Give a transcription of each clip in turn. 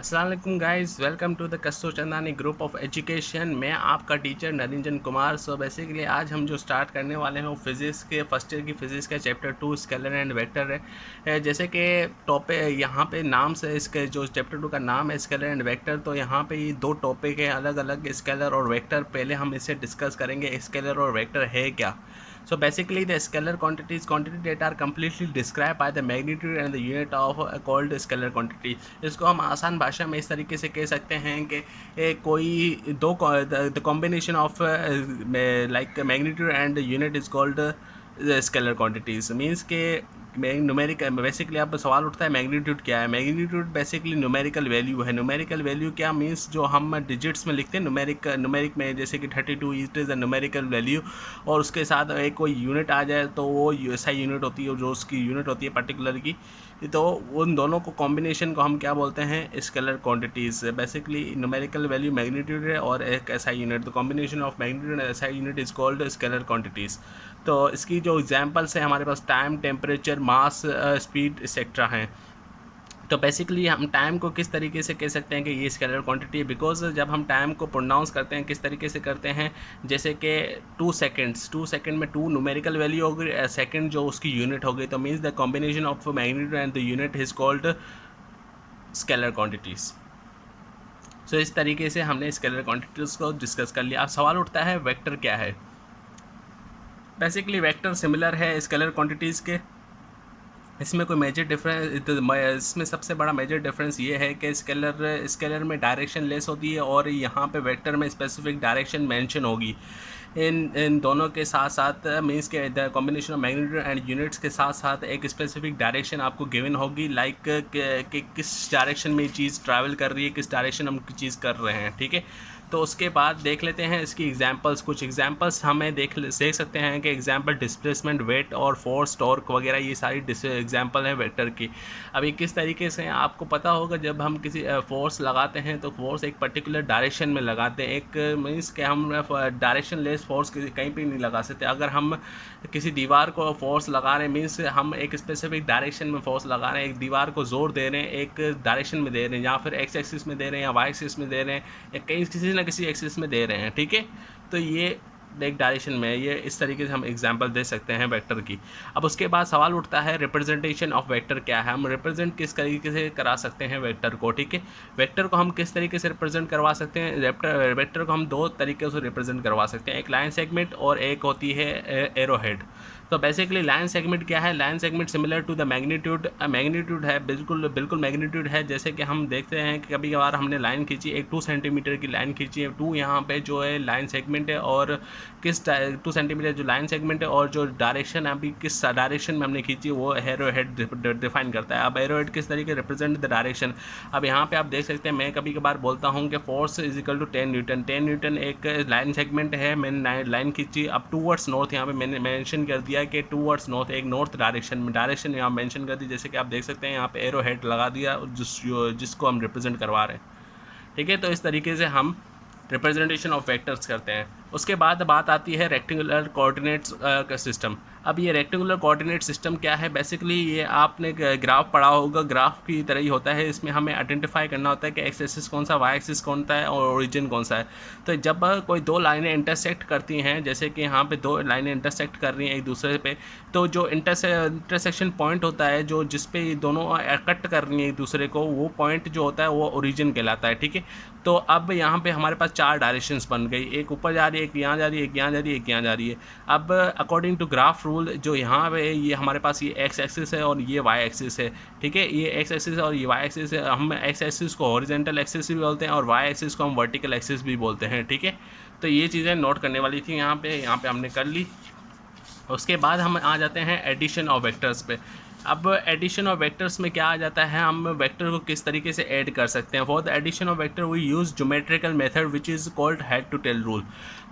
अस्सलाम वालेकुम guys, welcome to the Kastur Chandani group of education. मैं आपका teacher Niranjan Kumar. So basically आज हम जो स्टार्ट करने वाले हैं वो फिज़िक्स के फर्स्ट ईयर की फ़िज़िक्स का चैप्टर 2 स्केलर एंड वेक्टर है। जैसे कि टॉपिक यहाँ पे नाम से इसके जो चैप्टर 2 का नाम है स्केलर एंड वेक्टर, तो यहाँ पे ये दो टॉपिक हैं अलग अलग, स्केलर और वेक्टर। पहले हम इसे डिस्कस करेंगे स्केलर और वेक्टर है क्या। So basically the scalar quantities quantity that are completely described by the magnitude and the unit of called scalar quantity। इसको हम आसान भाषा में इस तरीके से कह सकते हैं कि कोई दो the combination of like magnitude and unit is called scalar quantities. Means के न्यूमेरिकल बेसिकली आप सवाल उठता है मैग्नीट्यूड क्या है। मैग्नीट्यूड बेसिकली न्यूमेरिकल वैल्यू है। न्यूमेरिकल वैल्यू क्या मीन्स जो हम डिजिट्स में लिखते हैं न्यूमेरिक में, जैसे कि 32 it is a numerical value, और उसके साथ एक कोई यूनिट आ जाए तो वो ऐसा यूनिट होती है जो उसकी यूनिट होती है पर्टिकुलर की। तो उन दोनों को कॉम्बिनेशन को हम क्या बोलते हैं, scalar quantities. Basically numerical value magnitude है और एक ऐसा unit, the combination of magnitude and ऐसा unit is called scalar quantities. तो इसकी जो एग्जांपल्स हैं हमारे पास time, temperature, mass, speed etcetera हैं। तो बेसिकली हम टाइम को किस तरीके से कह सकते हैं कि ये स्केलर क्वांटिटी है, बिकॉज जब हम टाइम को प्रोनाउंस करते हैं किस तरीके से करते हैं, जैसे कि 2 सेकेंड में 2 न्यूमेरिकल वैल्यू हो गई, सेकेंड जो उसकी यूनिट हो गई, तो means the combination of magnitude and the unit is called scalar quantities. So इस तरीके से हमने स्केलर क्वांटिटीज़ को डिस्कस कर लिया। अब सवाल उठता है वेक्टर क्या है। बेसिकली वेक्टर सिमिलर है स्केलर क्वांटिटीज़ के। इसमें कोई मेजर डिफरेंस, इसमें सबसे बड़ा मेजर डिफरेंस ये है कि स्केलर में डायरेक्शन लेस होती है और यहाँ पे वेक्टर में स्पेसिफिक डायरेक्शन मेंशन होगी। इन दोनों के साथ साथ मीन्स के the combination of magnitude and units के साथ साथ एक स्पेसिफिक डायरेक्शन आपको गिवन होगी, लाइक कि किस डायरेक्शन में ये चीज़ ट्रैवल कर रही है, किस डायरेक्शन हम चीज़ कर रहे हैं। ठीक है, तो उसके बाद देख लेते हैं इसकी एग्जांपल्स। कुछ एग्जांपल्स हमें देख सकते हैं कि एग्जांपल डिस्प्लेसमेंट, वेट और फोर्स, टॉर्क वगैरह, ये सारी एग्जांपल हैं वेक्टर की। अभी किस तरीके से आपको पता होगा, जब हम किसी फोर्स लगाते हैं तो फोर्स एक पर्टिकुलर डायरेक्शन में लगाते हैं। एक मीन्स कि हम डायरेक्शन लेस फोर्स कहीं पर नहीं लगा सकते। अगर हम किसी दीवार को फोर्स लगा रहे हैं मीन्स हम एक स्पेसिफिक डायरेक्शन में फोर्स लगा रहे हैं, एक दीवार को जोर दे रहे हैं, एक डायरेक्शन में दे रहे हैं, या फिर एक्स एक्सिस में दे रहे हैं या वाई एक्सिस में दे रहे हैं, या कहीं किसी एक्सिस में दे रहे हैं। ठीक है, तो ये एक डायरेक्शन में, ये इस तरीके से हम एग्जांपल दे सकते हैं वेक्टर की। अब उसके बाद सवाल उठता है रिप्रेजेंटेशन ऑफ वेक्टर क्या है, हम रिप्रेजेंट किस तरीके से करा सकते हैं वेक्टर को। ठीक है, वेक्टर को हम किस तरीके से रिप्रेजेंट करवा सकते हैं, वेक्टर को हम दो तरीके से रिप्रेजेंट करवा सकते हैं, एक लाइन सेगमेंट और एक होती है एरोहेड। तो बेसिकली लाइन सेगमेंट क्या है, line segment similar to the magnitude, magnitude है, बिल्कुल मैग्नीट्यूड है। जैसे कि हम देखते हैं कि कभी कभार हमने लाइन खींची, एक 2 सेंटीमीटर की लाइन खींची है, 2 यहाँ पे जो है लाइन सेगमेंट है, और किस 2 सेंटीमीटर जो लाइन सेगमेंट है और जो डायरेक्शन अभी किस डायरेक्शन में हमने खींची वो एरो हेड डिफाइन करता है। अब एरो हेड किस तरीके रिप्रेजेंट द डायरेक्शन। अब यहाँ पे आप देख सकते हैं, मैं कभी कभार बोलता हूँ कि force is equal to 10 newton. 10 newton एक लाइन सेगमेंट है, मैंने लाइन खींची, अब टूवर्ड्स नॉर्थ यहाँ पे मैंने मेंशन कर दिया कि टूवर्ड्स नॉर्थ, एक नॉर्थ डायरेक्शन में, डायरेक्शन यहाँ मेंशन कर दी। जैसे कि आप देख सकते हैं यहाँ पे एरो हेड लगा दिया जिसको हम रिप्रेजेंट करवा रहे हैं। ठीक है, तो इस तरीके से हम रिप्रेजेंटेशन ऑफ वेक्टर्स करते हैं। उसके बाद बात आती है रेक्टेंगुलर कोऑर्डिनेट्स का सिस्टम। अब ये रेक्टेंगुलर कोऑर्डिनेट सिस्टम क्या है, बेसिकली ये आपने ग्राफ पढ़ा होगा, ग्राफ की तरह ही होता है। इसमें हमें आइडेंटिफाई करना होता है कि एक्स एक्सिस कौन सा, वाई एक्सिस कौन सा है और ओरिजिन कौन सा है। तो जब कोई दो लाइनें इंटरसेक्ट करती हैं, जैसे कि यहाँ पे दो लाइनें इंटरसेक्ट कर रही हैं एक दूसरे पे, तो जो इंटरसेक्शन पॉइंट होता है जो जिस पे दोनों कट कर रही हैं एक दूसरे को, वो पॉइंट जो होता है वो ओरिजिन कहलाता है। ठीक है, तो अब यहाँ पे हमारे पास 4 डायरेक्शंस बन गई, एक ऊपर जा रही है, एक यहाँ जा रही है, एक यहाँ जा रही है, एक यहाँ जा रही है। अब अकॉर्डिंग टू ग्राफ रूल जो यहाँ पे ये हमारे पास ये एक्स एक्सिस है और ये वाई एक्सिस है। ठीक है, ये एक्स एक्सिस है और ये वाई एक्सिस है। हम एक्स एक्सिस को हॉरिजॉन्टल एक्सिस भी बोलते हैं और वाई एक्सिस को हम वर्टिकल एक्सिस भी बोलते हैं। ठीक है, तो ये चीज़ें नोट करने वाली थी यहाँ पे हमने कर ली। उसके बाद हम आ जाते हैं एडिशन ऑफ वेक्टर्स पे। अब एडिशन ऑफ वेक्टर्स में क्या आ जाता है, हम वेक्टर को किस तरीके से ऐड कर सकते हैं। For the addition of vector we use geometrical method which is called head to tail rule.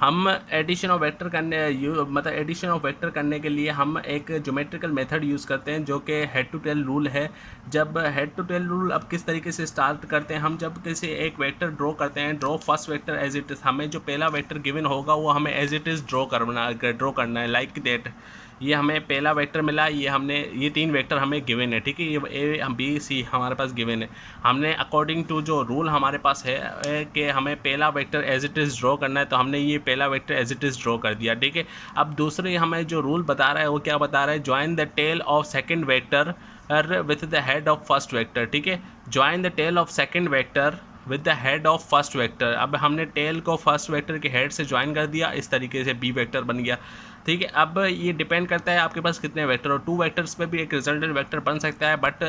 हम addition of vector addition of vector करने के लिए हम एक ज्योमेट्रिकल मेथड यूज़ करते हैं जो कि हेड टू टेल रूल है। जब हेड टू टेल रूल अब किस तरीके से स्टार्ट करते हैं, हम जब किसी एक वेक्टर ड्रॉ करते हैं, draw first vector as it is, हमें जो पहला वेक्टर गिवन होगा वो हमें एज इट इज़ ड्रॉ करना है, लाइक दैट ये हमें पहला वेक्टर मिला, ये 3 वेक्टर हमें गिवन है, ठीक है। ये ए बी सी हमारे पास गिवन है। हमने अकॉर्डिंग टू जो रूल हमारे पास है कि हमें पहला vector as it is draw करना है, तो हमने ये पहला vector as it is draw कर दिया, ठीक है। अब दूसरे हमें जो रूल बता रहा है वो क्या बता रहा है, join the tail of second vector with the head of first vector, ठीक है। Join the tail of second vector with the head of first vector. अब हमने टेल को फर्स्ट वेक्टर के हेड से ज्वाइन कर दिया, इस तरीके से बी वेक्टर बन गया, ठीक है। अब ये डिपेंड करता है आपके पास कितने वेक्टर, और 2 वेक्टर्स पे भी एक रिजल्टेंट वेक्टर बन सकता है, बट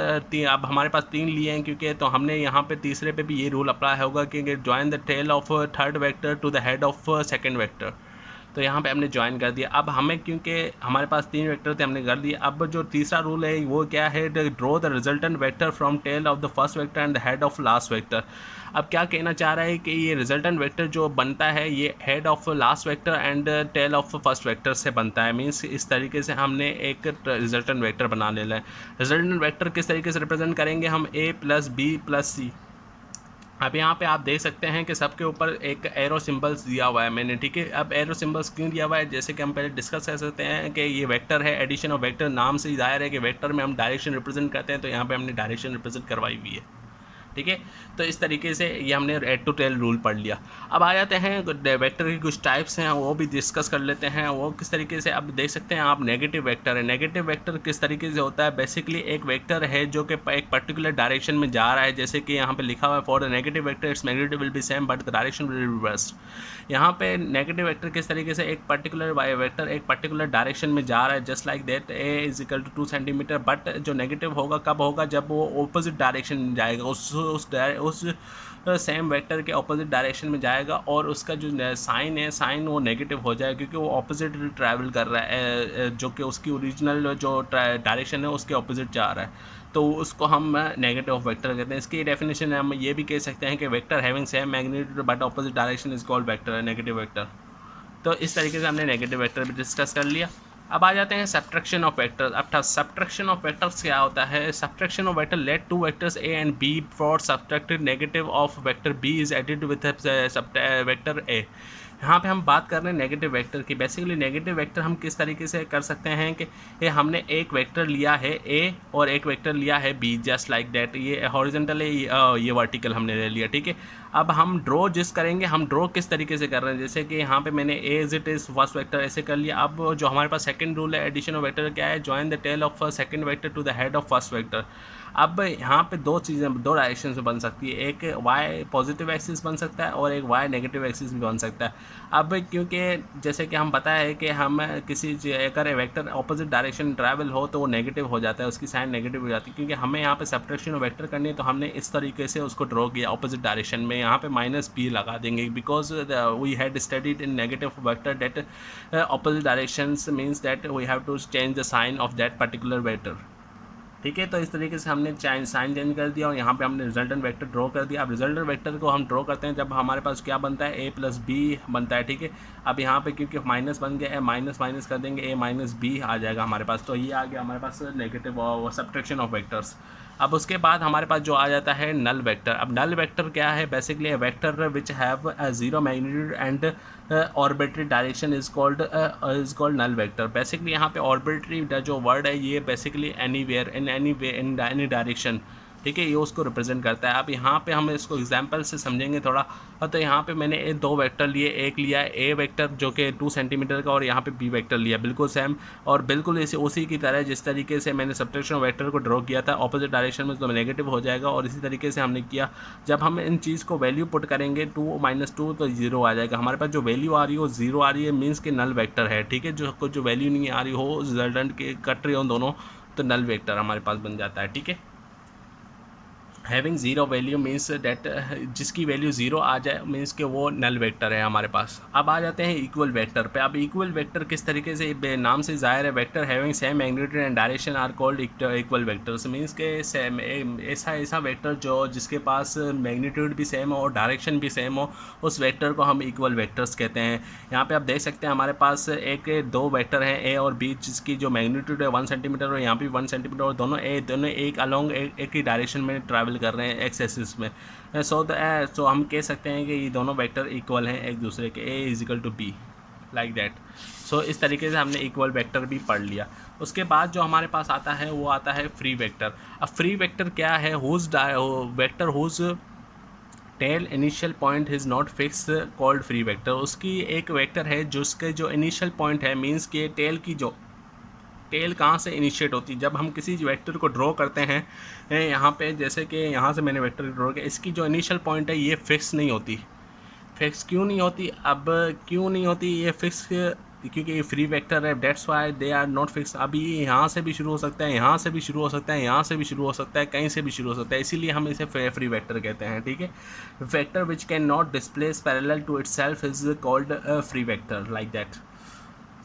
अब हमारे पास 3 लिए हैं क्योंकि, तो हमने यहाँ पे तीसरे पे भी ये रूल अप्लाई होगा कि join the tail of third vector to the head of second vector. तो यहाँ पे हमने ज्वाइन कर दिया। अब हमें क्योंकि हमारे पास 3 वेक्टर थे हमने कर दिया। अब जो तीसरा रूल है वो क्या है, draw the resultant vector from tail of the first vector and the head of last vector. अब क्या कहना चाह रहा है कि ये रिजल्टेंट वेक्टर जो बनता है ये head of last vector and tail of first vector से बनता है। मीन्स इस तरीके से हमने एक रिजल्टेंट वेक्टर बना लेना है। रिजल्टेंट वेक्टर किस तरीके से रिप्रेजेंट करेंगे हम, a प्लस बी प्लस सी। अब यहाँ पे आप देख सकते हैं कि सबके ऊपर एक एरो सिंबल्स दिया हुआ है मैंने, ठीक है। अब एरो सिंबल्स क्यों दिया हुआ है, जैसे कि हम पहले डिस्कस कर सकते हैं कि ये वेक्टर है, एडिशन ऑफ वेक्टर, नाम से जाहिर है कि वेक्टर में हम डायरेक्शन रिप्रेजेंट करते हैं, तो यहाँ पे हमने डायरेक्शन रिप्रेजेंट करवाई हुई है, ठीक है। तो इस तरीके से ये हमने एड टू टेल रूल पढ़ लिया। अब आ जाते हैं वेक्टर की कुछ टाइप्स हैं, वो भी डिस्कस कर लेते हैं। वो किस तरीके से, अब देख सकते हैं आप नेगेटिव वेक्टर है। नेगेटिव वेक्टर किस तरीके से होता है, बेसिकली एक वेक्टर है जो कि एक पर्टिकुलर डायरेक्शन में जा रहा है, जैसे कि यहाँ पे लिखा हुआ है for the negative vector its magnitude will be same but the direction will be reversed. यहाँ पे नेगेटिव वेक्टर किस तरीके से, एक पर्टिकुलर वेक्टर एक पर्टिकुलर डायरेक्शन में जा रहा है, just like that A is equal to 2 centimetre, but जो नेगेटिव होगा कब होगा, जब वो ऑपोजिट डायरेक्शन में जाएगा, उस सेम वेक्टर के ऑपोजिट डायरेक्शन में जाएगा, और उसका जो साइन है साइन वो नेगेटिव हो जाएगा क्योंकि वो ऑपोजिट ट्रैवल कर रहा है, जो कि उसकी ओरिजिनल जो डायरेक्शन है उसके ऑपोजिट जा रहा है, तो उसको हम नेगेटिव ऑफ वेक्टर कहते हैं। इसकी डेफिनेशन हम ये भी कह सकते हैं कि vector having same magnitude but opposite direction is called vector, negative vector. तो इस तरीके से हमने नेगेटिव वेक्टर भी डिस्कस कर लिया। अब आ जाते हैं सब्ट्रैक्शन ऑफ वेक्टर्स। अब सब्ट्रैक्शन ऑफ वेक्टर्स क्या होता है, subtraction of vector let 2 vectors a and b for subtracted negative of vector b is added with vector a। यहाँ पे हम बात कर रहे हैं नेगेटिव वेक्टर की। बेसिकली नेगेटिव वेक्टर हम किस तरीके से कर सकते हैं कि ये हमने एक वेक्टर लिया है a और एक वेक्टर लिया है b, जस्ट लाइक दैट। ये हॉरिजॉन्टल है, ये वर्टिकल हमने ले लिया, ठीक है। अब हम ड्रॉ जिस करेंगे, हम ड्रॉ किस तरीके से कर रहे हैं, जैसे कि यहाँ पे मैंने A is it is first vector ऐसे कर लिया। अब जो हमारे पास सेकंड रूल है एडिशन ऑफ वेक्टर क्या है, join the tail of second vector to the head of first vector. अब यहाँ पे दो चीज़ें दो डायरेक्शन में बन सकती है, एक वाई पॉजिटिव एक्सिस बन सकता है और एक वाई नेगेटिव एक्सिस भी बन सकता है। अब क्योंकि जैसे कि हम पता है कि हम किसी अगर वेक्टर ऑपोजिट डायरेक्शन ट्रैवल हो तो वो नेगेटिव हो जाता है, उसकी साइन नेगेटिव हो जाती है। क्योंकि हमें यहाँ पे सब्ट्रैक्शन ऑफ वेक्टर करनी है तो हमने इस तरीके से उसको ड्रॉ किया ऑपोजिट डायरेक्शन में, यहाँ पे -b लगा देंगे because we had studied in negative vector that opposite directions means that we have to change the sign of that particular vector, ठीक है। तो इस तरीके से हमने साइन चेंज कर दिया और यहाँ पे हमने रिजल्टेंट वेक्टर ड्रॉ कर दिया। अब रिजल्टेंट वेक्टर को हम ड्रॉ करते हैं जब हमारे पास क्या बनता है, a प्लस बी बनता है, ठीक है। अब यहाँ पे क्योंकि माइनस बन गया है, माइनस माइनस कर देंगे, a माइनस बी आ जाएगा हमारे पास। तो ये आ गया हमारे पास नेगेटिव सब्ट्रैक्शन ऑफ वेक्टर्स। अब उसके बाद हमारे पास जो आ जाता है नल वेक्टर। अब नल वेक्टर क्या है, basically vector which have a zero magnitude and arbitrary direction is called null vector. Basically यहाँ पे ऑर्बिटरी जो वर्ड है ये basically anywhere in any way in any direction, ठीक है, ये उसको रिप्रेजेंट करता है। अब यहाँ पे हम इसको एग्जांपल से समझेंगे थोड़ा। तो यहाँ पे मैंने दो वेक्टर लिए, एक लिया है ए वेक्टर जो कि 2 सेंटीमीटर का और यहाँ पे बी वेक्टर लिया, बिल्कुल सेम और बिल्कुल इसे उसी की तरह जिस तरीके से मैंने सब्ट्रैक्शन वेक्टर को ड्रॉ किया था ऑपोजिट डायरेक्शन में, तो नेगेटिव हो जाएगा। और इसी तरीके से हमने किया, जब हम इन चीज़ को वैल्यू पुट करेंगे 2 - 2 तो 0 आ जाएगा। हमारे पास जो वैल्यू आ रही है वो 0 आ रही है, मीन्स कि नल वेक्टर है, ठीक है। जो वैल्यू नहीं आ रही हो, रिजल्टेंट के कट रही हो दोनों, तो नल वेक्टर हमारे पास बन जाता है, ठीक है। Having zero value means that जिसकी वैल्यू ज़ीरो आ जाए मीन्स कि वो नल वेक्टर है हमारे पास। अब आ जाते हैं इक्वल वेक्टर पे। अब इक्वल वेक्टर किस तरीके से, नाम से ज़ाहिर है vector having same magnitude and direction are called equal vectors. Means के सेम ऐसा वेक्टर जो जिसके पास मैग्नीट्यूड भी सेम हो और डायरेक्शन भी सेम हो, उस वेक्टर को हम इक्वल वेक्टर्स कहते हैं। यहाँ पे आप देख सकते हैं हमारे पास दो वेक्टर हैं ए और बी, जिसकी जो मैग्नीट्यूड है 1 सेंटीमीटर और यहाँ भी 1 सेंटीमीटर, और दोनों एक अलॉन्ग एक ही डायरेक्शन में ट्रैवल कर रहे हैं एक्स एक्सिस में। सो हम कह सकते हैं कि ये दोनों वेक्टर इक्वल हैं एक दूसरे के, a is equal to B, like that. So इस तरीके से हमने इक्वल वेक्टर भी पढ़ लिया। उसके बाद जो हमारे पास आता है वो आता है फ्री वेक्टर। अब फ्री वेक्टर क्या है? Whose vector whose tail initial point is not fixed called free vector. उसकी एक वेक्टर है जिसके जो इनिशियल पॉइंट है, मीन्स के टेल की जो टेल कहाँ से इनिशिएट होती है। जब हम किसी वेक्टर को ड्रॉ करते हैं यहाँ पे, जैसे कि यहाँ से मैंने वेक्टर ड्रॉ किया, इसकी जो इनिशियल पॉइंट है ये फिक्स नहीं होती। फिक्स क्यों नहीं होती? अब क्यों नहीं होती ये फिक्स? क्योंकि ये फ्री वेक्टर है, that's why they are not fixed. अभी यहाँ से भी शुरू हो सकता है, यहाँ से भी शुरू हो सकता है, यहाँ से भी शुरू हो सकता है, कहीं से भी शुरू हो सकता है, इसीलिए हम इसे फ्री वेक्टर कहते हैं। ठीक है, vector which can not displace parallel to itself is called free vector, like that.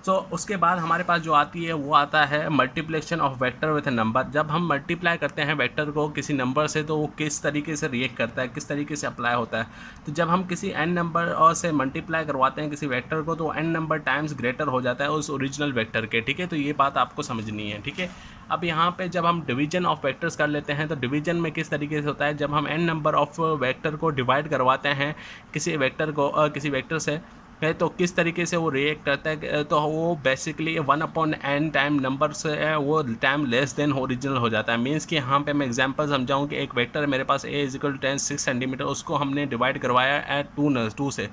तो उसके बाद हमारे पास जो आती है वो आता है multiplication of vector with A number. जब हम मल्टीप्लाई करते हैं वेक्टर को किसी नंबर से तो वो किस तरीके से रिएक्ट करता है, किस तरीके से अप्लाई होता है। तो जब हम किसी n नंबर और से मल्टीप्लाई करवाते हैं किसी वेक्टर को, तो n नंबर टाइम्स ग्रेटर हो जाता है उस ओरिजिनल वेक्टर के। ठीक है, तो ये बात आपको समझनी है। ठीक है, अब यहाँ पे जब हम डिवीजन ऑफ वेक्टर्स कर लेते हैं तो डिवीजन में किस तरीके से होता है, जब हम n नंबर ऑफ वेक्टर को डिवाइड करवाते हैं किसी वेक्टर को किसी वेक्टर से है, तो किस तरीके से वो रिएक्ट करता है, तो वो बेसिकली 1/n टाइम नंबर से है वो टाइम लेस देन ओरिजिनल हो जाता है। मीन्स कि यहाँ पे मैं एग्जांपल समझाऊँ कि एक वेक्टर है मेरे पास a = 10 6 सेंटीमीटर, उसको हमने डिवाइड करवाया है 2 से।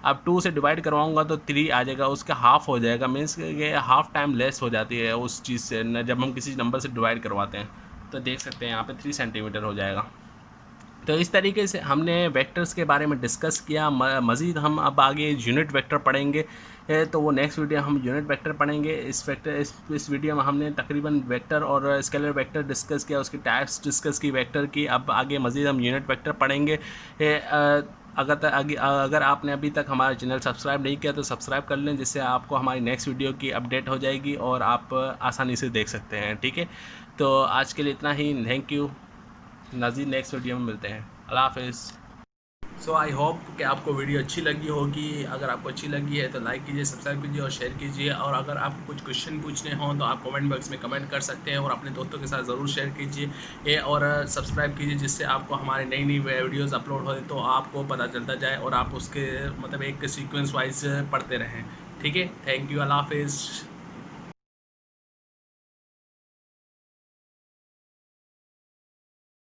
अब 2 से डिवाइड करवाऊँगा तो 3 आ जाएगा, उसका हाफ हो जाएगा। मीन्स कि हाफ टाइम लेस हो जाती है उस चीज़ से जब हम किसी नंबर से डिवाइड करवाते हैं। तो देख सकते हैं यहाँ पे 3 सेंटीमीटर हो जाएगा। तो इस तरीके से हमने वेक्टर्स के बारे में डिस्कस किया। मज़ीद हम अब आगे यूनिट वेक्टर पढ़ेंगे, तो वो नेक्स्ट वीडियो हम यूनिट वेक्टर पढ़ेंगे। इस वीडियो में हमने तकरीबन वेक्टर और स्केलर वेक्टर डिस्कस किया, उसकी टाइप्स डिस्कस की वेक्टर की। अब आगे मज़ीद हम यूनिट वेक्टर पढ़ेंगे। अगर आपने अभी तक हमारा चैनल सब्सक्राइब नहीं किया तो सब्सक्राइब कर लें, जिससे आपको हमारी नेक्स्ट वीडियो की अपडेट हो जाएगी और आप आसानी से देख सकते हैं। ठीक है, तो आज के लिए इतना ही। Thank you. नाज़रीन नेक्स्ट वीडियो में मिलते हैं। अल्लाह हाफ़िज़। सो आई होप कि आपको वीडियो अच्छी लगी होगी। अगर आपको अच्छी लगी है तो लाइक कीजिए, सब्सक्राइब कीजिए और शेयर कीजिए। और अगर आपको कुछ क्वेश्चन पूछने हों तो आप कमेंट बॉक्स में कमेंट कर सकते हैं और अपने दोस्तों के साथ ज़रूर शेयर कीजिए और सब्सक्राइब कीजिए, जिससे आपको हमारी नई नई वीडियोज़ अपलोड हो तो आपको पता चलता जाए और आप उसके मतलब एक सीक्वेंस वाइज पढ़ते रहें। ठीक है, थैंक यू। अल्लाह हाफ़िज़।